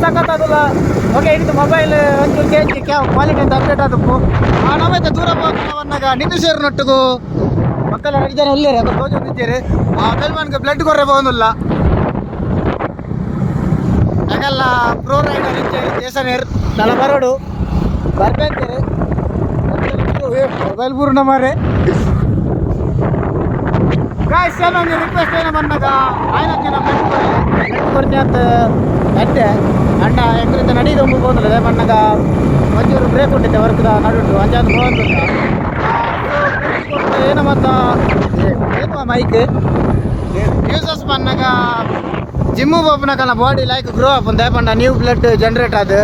ಸಖತ್ತದಲ್ಲ. Okay ಇದು mobile ಒಂಚೂರು change quality ಅಂತ ಅಪ್ಡೇಟ್ ಆದಪ್ಪು ನಮ್ಮೈತೆ ದೂರ ಹೋಗೋಣವನ್ನಾಗ ನಿಂದಿಸೇರಿನೊಟ್ಟಿಗೂ ಮಕ್ಕಳ 2 ಜನ ಉಳ್ಳೇರಿ ಅದು ತೋಜೊಂದಿದ್ದೀರಿ ಸಲ್ಮಾನ್ಗೆ ಬ್ಲಡ್ ಕೊರ್ರೆ ಹೋಗೋದಿಲ್ಲ ಹಾಗೆಲ್ಲ ಪ್ರೋ ರೈಡರ್ ಇದ್ದೇರಿ ದೇಶನೇರ್ ತಲೆ ಬರೋಡು ಬರ್ಬೇಕೇರಿ ಮೊಬೈಲ್ ಪೂರ್ಣ ಮಾರೆ ಗಾಯ್ಸ್ ನಂಗೆ ರಿಕ್ವೆಸ್ಟ್ ಏನೋ ಬಂದಾಗ ಆಯ್ನ ಬ್ಲಡ್ ಕೊರ್ನೆ ಅಂತ ಅಟ್ಟೆ ಅಂಡ ಎಂಕ್ರಿಂದ ನಡೀದು ಹೋಗೋದಿಲ್ಲ ಬಣ್ಣಗ ಒಂಚೂರು ಬ್ರೇಕ್ ಉಂಟಿದ್ದೆ ವರ್ಕ್ದ ನಡುಟು ಅಂಜಾದು ಹೋಗೋದಿಲ್ಲ ಏನೋ ಮತ್ತು ಏನು ಮೈಕ್ ಯೂಸಸ್ ಬಣ್ಣಗ ಜಿಮ್ಮು ಬೋಪನಕಲ್ಲ ಬಾಡಿ ಲೈಕ್ ಗ್ರೋ ಅಪ್ ಅಂತ ಪಂಡ ನ್ಯೂ ಬ್ಲಡ್ ಜನರೇಟ್ ಅದು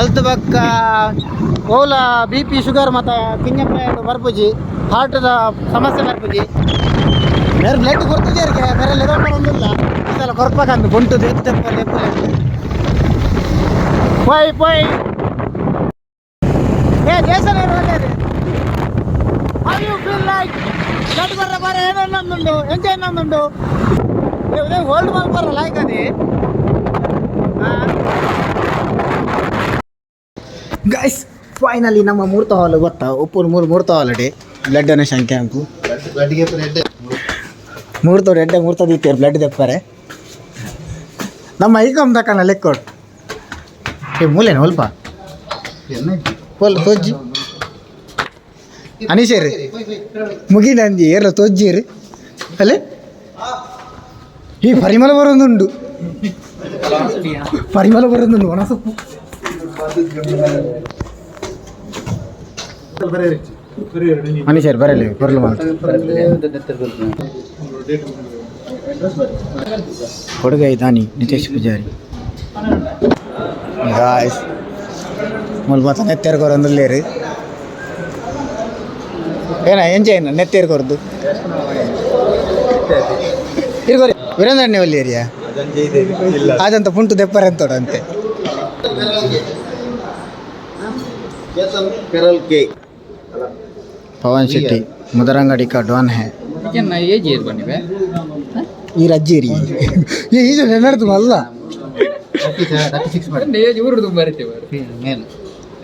ಅಲ್ತ್ ಬಕ್ಕ ಓಲ BP ಶುಗರ್ ಮತ್ತು ಕಿಂಜಪ್ರಾಯ ಬರ್ಪುಜಿ ಹಾರ್ಟ್ದ ಸಮಸ್ಯೆ ಬರ್ಪುಜಿ ಬೇರೆ ಬ್ಲಡ್ ಕೊಡ್ತಿದ್ದೀರಿಗೆ ಬೇರೆ ಲೆದೊಂಡಿಲ್ಲ ಈ ಸಲ ಕೊರ್ಪಕ್ಕಂದು ಗುಂಟು ಎತ್ತು ತೆಪ್ಪಲ್ಲಿ ಪೋಯ್ ಪೋಯ್ ಏ ದೇಶನೇ ಒಳ್ಳೆಯದು how you feel like blood ಬರ್ರೆ ಬರ ಏನೋ ನಮ್ಮುಂಡು ಎಂಜಾಯ್ ನಮ್ಮುಂಡು ಹೋಲ್ಡ್ ಮಾಡ್ಬಾರ ಲೈಕ್ ಅದೇ ಗೈಸ್ ಫೈನಲಿ ನಮ್ಮ ಮೂರ್ತ ಹಾಲ್ ಗೊತ್ತಾ ಉಪ್ಪು ಮೂರ್ತ ಹಾಲಡೆ ಬ್ಲಡ್ ಅನ್ನ ಸಂಖ್ಯೆ ಅಂಕು ಮೂರ್ತ ದೀತೀರಿ ಬ್ಲಡ್ ತೆಪ್ಪಾರೆ ನಮ್ಮ ಐಕಮ್ ತಕಣ ಲೆಕ್ಕೊಟ್ಟು ಮೂಲೆನ ಸ್ವಲ್ಪ ತೋಜ್ಜಿ ಅನಿಸೇರಿ ಮುಗಿನಂಜಿ ಏರ್ಲ ತೋಜ್ಜಿರಿ ಅಲ್ಲೇ ಈ ಪರಿಮಳ ಬರೋದುಂಡು ಒಣಸೊಪ್ಪು ಅನಿಸೇರಿ ಬರಲಿ ಬರಲು ಕೊಡುಗೈ ದಾನಿ ನಿತೇಶ್ ಪೂಜಾರಿ ಗಾಯ್ಸ್ ಮುಲ್ಬತ್ತ ನೆತ್ತೇರು ಕೊರೊಂದುಲ್ಲೇರಿ ಏನ ಎಂಜಾಯ್ನ ನೆತ್ತೇರು ಕೊರದು ಇರ್ಗೋರಿ ವೀರೇಂದ್ರಣ್ಣೆ ಒಲ್ಲಿ ಏರಿಯಾ ಅದಂತ ಪುಂಟು ದೆಪ್ಪರೆ ಅಂತೋಡಂತೆ ಪವನ್ ಶೆಟ್ಟಿ ಮುದರಂಗಡಿ ಕಾ ಡಾನ್ ಹೇ ಈ ರಜ್ಜೇರಿ ಈಜು ನೆನಡ್ತು ಅಲ್ಲ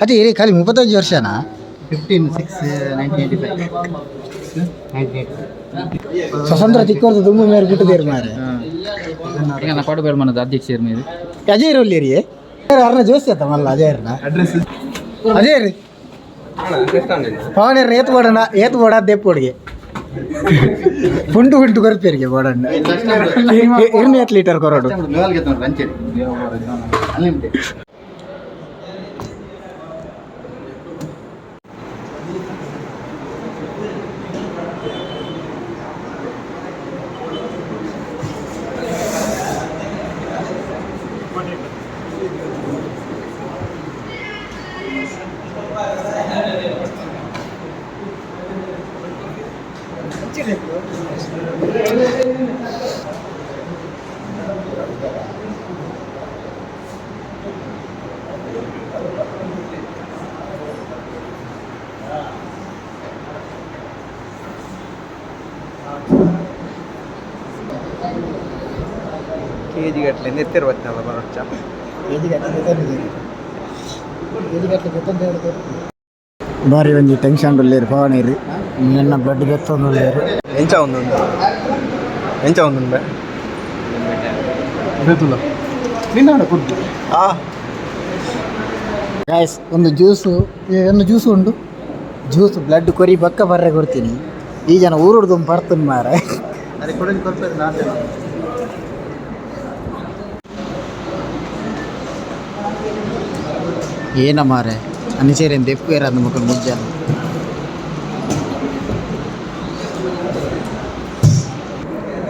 ಅದೇ ಖಾಲಿ 35 ವರ್ಷನಾ 15/6/1985 ಸ್ವತಂತ್ರ ತಿಕ್ಕೋರ್ದು ತುಂಬ ಮೇರೆ ಬಿಟ್ಟಿದ್ದೀರಿ ಮಾರೆ ಕೊಡಬೇಡ ಮನದ ಅಧ್ಯಕ್ಷರು ನೀವು ಅಜಯ್ ಒಲ್ಲಿ ಏರಿಯೇ ಅರ್ನ ಜೋಸ್ತಿ ಆತ ಮಲ್ಲ ಅಜಯ್ ರೀ ಪವನ್ ಏತ್ ಬೋಡ ದೆಪ್ಪೋಡಿಗೆ ಪುಂಟು ಕೊರಪೇರಿಗೆ ಬೋಡಣ್ಣ 2 ಲೀಟರ್ ಕೊರೋಡು ಕೆಜಿ ಗಟ್ಟಲೆ ನೆತ್ತಿರು ಬರ್ತಲ್ಲ ಬರೋಚ್ಚ ಬಾರಿ ಒಂಜಿ ಟೆನ್ಷನ್ ಉಳ್ಳೇರು ಪವನೇರು ನಿನ್ನ ಬ್ಲಡ್ ಬೆತ್ತೊಂದುಳ್ಳೇರು ಎಂಚ ಒಂದುಂಡೆ ಬೆತ್ತುಲ್ಲ ನಿನ್ನ ಕುದ್ದು ಗಾಯ್ಸ್ ಒಂದು ಜ್ಯೂಸು ಉಂಡು ಜ್ಯೂಸು ಬ್ಲಡ್ ಕೊರಿ ಬಕ್ಕ ಬರ್ರೆ ಕೊಡ್ತೀನಿ ಈ ಜನ ಊರುಡ್ದು ಬರ್ತನ್ ಮಾರೆ ಅದಕ್ಕೆ ಕೊಡೋದು ಕೊಡ್ತಾರೆ ನಾನು ಏನ ಮಾರೆ ಅನಿಸೇರೇನು ದೆಪ್ಪು ಇರೋದು ಮಕ್ಕಳು ಮುಜ್ಜಾನ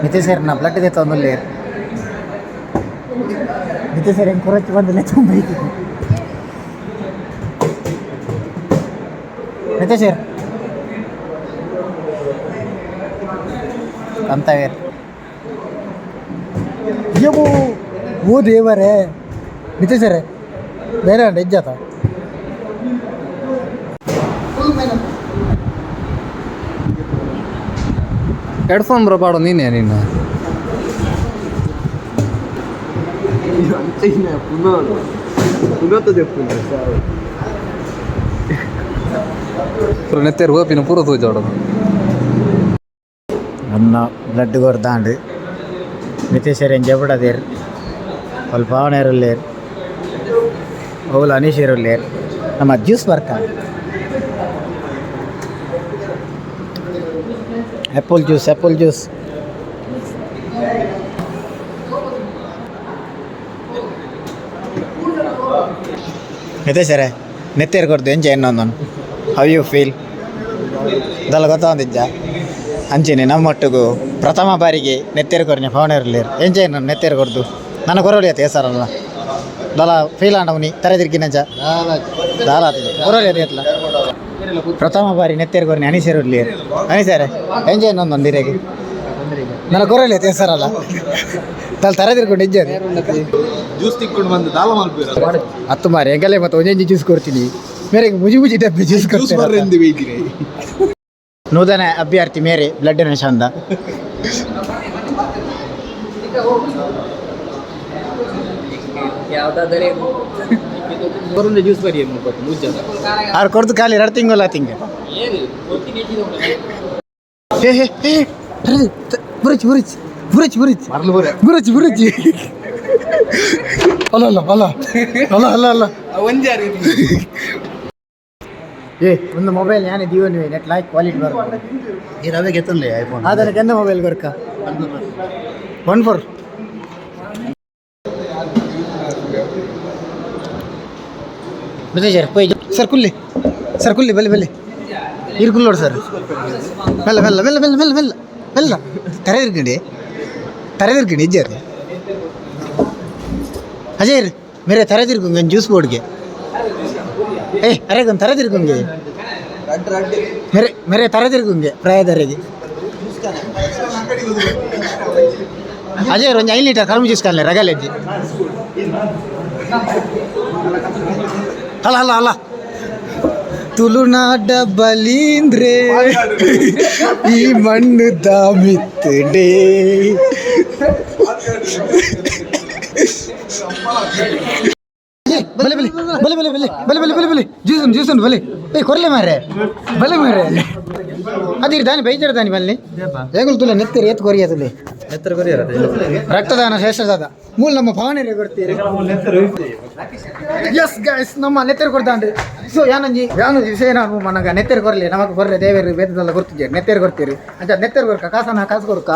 ನಿತೇಶ್ ನಾ ಬ್ಲಡ್ ಇದೆ ತೊಂದಲ್ಲಿ ನಿತೇಶ್ ಹೆಂಗೆ ಕೊರಚಿ ಬಂದಿಲ್ಲ ತೊಂಬೈತಿ ನಿತೇಶ್ ಅಂತವೇರ್ ಓ ದೇವರೇ ನಿತೇಶರೇ ಬೇರೆ ಅಂಡ ಹೆಜ್ಜಾತ ಹೆಡ್ಫೋನ್ ಬರಬಾರ್ದು ನೀನು నెత్తేరు ఓపిన పూర తోచాడు అన్న బ్లడ్ కొడతాండు నితేశ్వర్ ఏం చెప్పడా దేరు వాళ్ళు పావనేరు లేరు వాళ్ళు అనీశ్వరు లేరు ನಮ್ಮ ಜ್ಯೂಸ್ ಬರ್ತಾ ಆ್ಯಪಲ್ ಜ್ಯೂಸ್ ನಿತೇಶರೇ ನೆತ್ತೇರು ಕೊಡ್ದು ಎಂಚ ಇನ್ನೊಂದೊಂದು ಹೌ ಯು ಫೀಲ್ ಇದೆಲ್ಲ ಗೊತ್ತಾಂದಿಜ್ಜ ಅಂಚೆನೆ ನಮ್ಮೊಟ್ಟಿಗೂ ಪ್ರಥಮ ಬಾರಿಗೆ ನೆತ್ತೇರು ಕೊರ್ನೆ ಪವನೇರ್ಲೇರು ಎಂಚ ಇನ್ನೊಂದು ನೆತ್ತೇರು ಕೊಡ್ದು ನನ್ನ ಕೊರೋಳಿ ಆಯ್ತು ಹೆಸರಲ್ಲ ದಲ ಫೀಲ್ ಆಂಡವನಿ ತರೆದಿರ್ಕಿನಂಚ ದಾಲ ಕೊರೋಳಿ ಆಯ್ತು ಎತ್ಲ ಪ್ರಥಮ ಬಾರಿ ನೆತ್ತೇರು ಕೊರ್ನೆ ಅನಿಸೇರುರ್ಲೇರು ಅನಿಸೇರೆ ಎಂಚ ಇನ್ನೊಂದು ಒಂದಿರೆಗೆ ನನ್ನ ಕೊರೋಳಿ ಆಯ್ತು ಹೆಸರಲ್ಲ ದಲ ತರೆದಿರ್ಕೊಂಡು ಇಜ್ಜದು ಜ್ಯೂಸ್ ತಿಕ್ಕೊಂಡು ಬಂದು ದಾಲ ಮಲ್ಪೀರ ಹತ್ತು ಮಾರಿ ಹೆಂಗಲ್ಲೇ ಮತ್ತೆ ಒಂದೊಂದು ಜ್ಯೂಸ್ ಕೊಡ್ತೀನಿ ಮೇರೆಗೆ ಮುಜಿ ಡಬ್ಬಿ ಜ್ಯೂಸ್ ಕೊಡ್ತೀನಿ ನೂತನ ಅಭ್ಯರ್ಥಿ ಮೇರೆ ಬ್ಲಡ್ ಡೊನೇಷನ್ ಅಂದ ಜ್ಯೂಸ್ ಬರಿ ಅವ್ರು ಕೊಡ್ದು ಖಾಲಿ 2 ತಿಂಗಳು ತಿಂಗೆ ಬುರುಚಿ ಬುರುಚಿ ಬುರುಚಿ ಬುರುಚಿ ಬುರುಚಿ ಬುರುಚಿ ಅಲ್ಲ ಅಲ್ಲ ಅಲ್ಲ ಅಲ್ಲ ಅಲ್ಲ ಅಲ್ಲ ಒಂದು ಮೊಬೈಲ್ ಯಾನೇ ದೀವನ್ ನೆಟ್ ಲೈಕ್ ಕ್ವಾಲಿಟಿ ಬರೋದು ಈ ರವೆ ಗೆತ್ತಲ್ಲೇ ಐಫೋನ್ ಅದಕ್ಕೆ ಎಂತ ಮೊಬೈಲ್ ಬರ್ಕ 14 ಸರ್ ಕುಲ್ಲಿ ಬಲ್ಲಿ ಬಲ್ಲಿ ಇರ್ಕುಲ್ ನೋಡಿ ಸರ್ ಮೆಲ್ಲ ಮೆಲ್ಲ ಮೆಲ್ಲ ಮೆಲ್ಲ ಮೆಲ್ಲ ಮೆಲ್ಲ ಮೆಲ್ಲ ತರೆದಿರ್ಕಂಡಿ ಇಜ್ಜಾರಿ ಅಜಯ್ ಮೇರೆ ತರೆದಿರ್ಕುಂಗೆ ಜ್ಯೂಸ್ ಬೋರ್ಡ್ಗೆ ಅರೆಗೊಂದು ತರೆದಿರ್ಕುಂಗೆ ಮೇರೆ ತರೆದಿರ್ಕುಂಗೆ ಪ್ರಾಯದವರೆಗೆ ಅಜಯ್ ಒಂದು 5 ಲೀಟರ್ ಕರ್ಮ ಜ್ಯೂಸ್ ಕಾಣಲೆ ರಗಲೆಜ್ಜಿ ಅಲ್ಲ ಅಲ್ಲ ಅಲ್ಲ ತುಳುನಾಡ ಬಲೀಂದ್ರೆ ಈ ಮಣ್ಣು ದಾಮಿತ್ತಡೆ ಬಲೆ ಬಲೆ ಬಲೆ ಬಲೆ ಬಲೆ ಬಲೆ ಬಲೆ ಬಲೆ ಬಲೆ ಜ್ಯೂಸನ್ ಬಲೆ ಕೊರ್ಲೆ ಮಾರೆ ಬಲೆ ಮಾರೆ ಅದಿರ್ ದಾನಿ ಬೈಜರ್ ದಾನಿ ಬಲ್ಲಿ ಹೇಗಲ್ ತುಲೆ ನೆತ್ತರಿ ಎತ್ತು ಕೊರಿಯ ತುಲೆ ರಕ್ತದಾನ ಶ್ರೇಷ್ಠದಾದ ಮೂಲ ನಮ್ಮ ಭಾವನೆ ಕೊಡ್ತೀರಿ ಎಸ್ ಗೈಸ್ ನಮ್ಮ ನೆತ್ತರಿ ಕೊಡ್ತಾನ್ರಿ ಸೊ ಯಾನಂಜಿ ವಿಷಯ ನಾನು ನನಗೆ ನೆತ್ತರಿ ಕೊರಲಿ ನಮಗೆ ಕೊರ್ರೆ ದೇವರು ಬೇತದೆಲ್ಲ ಕೊಡ್ತಿದ್ದೀರಿ ನೆತ್ತರಿ ಕೊಡ್ತೀರಿ ಅಂತ ನೆತ್ತರಿ ಕೊರ್ಕ ಕಾಸು ಕೊರ್ಕ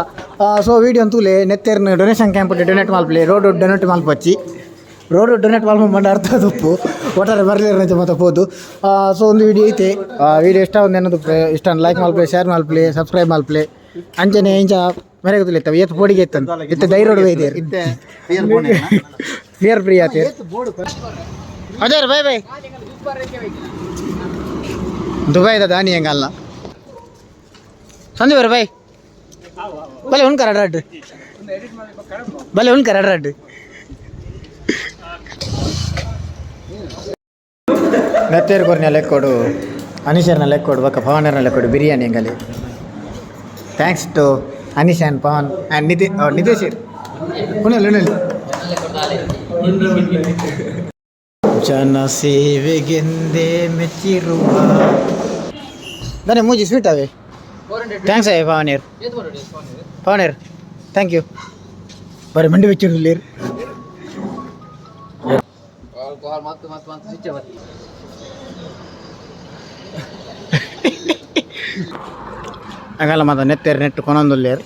ಸೊ ವಿಡಿಯೋ ಅಂತೂಲೆ ನೆತ್ತರಿನ ಡೊನೇಷನ್ ಕ್ಯಾಂಪ್ ಡೊನೇಟ್ ಮಾಲ್ಪ್ಲೆ ರೋಡ್ ಡೊನೇಟ್ ಮಾಲ್ಪಚ್ಚಿ ರೋಡ್ ಡೊನೇಟ್ ಮಾಲ್ಪಂಡು ಅರ್ಥ ತಪ್ಪು ಒಟ್ಟಾರೆ ಬರಲಿರಂತೆ ಮತ್ತೆ ಹೋದು ಸೊ ಒಂದು ವಿಡಿಯೋ ಐತೆ ವಿಡಿಯೋ ಇಷ್ಟ ಒಂದು ಏನದು ಇಷ್ಟ ಲೈಕ್ ಮಾಲ್ಪ್ಲೆ ಶೇರ್ ಮಾಲ್ಪ್ಲೆ ಸಬ್ಸ್ಕ್ರೈಬ್ ಮಾಲ್ಪ್ಲೆ ಅಂಚನೆ ಇಂಚ ಮರೆಗೆ ಗೊತ್ತಿಲ್ಲ ಎತ್ತು ಪೋಡಿಗೆ ಇತ್ತಂತ ಇತ್ತು ಧೈರ್ಯ ಇದೆ ಫಿಯರ್ ಫ್ರೀ ಆತ ಅದೇ ಬೈ ಬೈ ದುಬೈದ ದಾನಿ ಹೆಂಗಲ್ಲ ಸಂಜೆ ಬರ ಬೈ ಬಲೆ ಉಣ್ಕರ ಅಡ್ರಾಡ್ ಬಲೆ ಉಣ್ಕರ ಅಡ್ರಾಡ್ ನೆತ್ತೇರು ಕೊರ್ನ ಲೆಕ್ಕೊಡು ಅನಿಶರ್ನ ಲೆಕ್ಕೊಡು ಬಕ್ಕ ಪವನರ್ನ ಲೆಕ್ಕೊಡು ಬಿರಿಯಾನಿ ಹೆಂಗಲ್ಲಿ thanks to Anish and Pavan and Nitesh ಉಣ್ಣಲ್ಲಿ ಜನ ಸೇವೆಗೆಂದೇ ಮೆಚ್ಚಿರುವ ಬನ್ನಿ ಮೂಜಿ ಸ್ವೀಟ್ ಅವೇ ಥ್ಯಾಂಕ್ಸ್ ಅಯ್ಯ ಪವನೇರ್ ಥ್ಯಾಂಕ್ ಯು ಬರೀ ಮಂಡಿ ಬೆಚ್ಚಿರಲಿ ಹಂಗಲ್ಲ ಮತ್ತೆ ನೆತ್ತೇರು ನೆಟ್ಟು ಕೊನೊಂದುಲ್ಲೇರು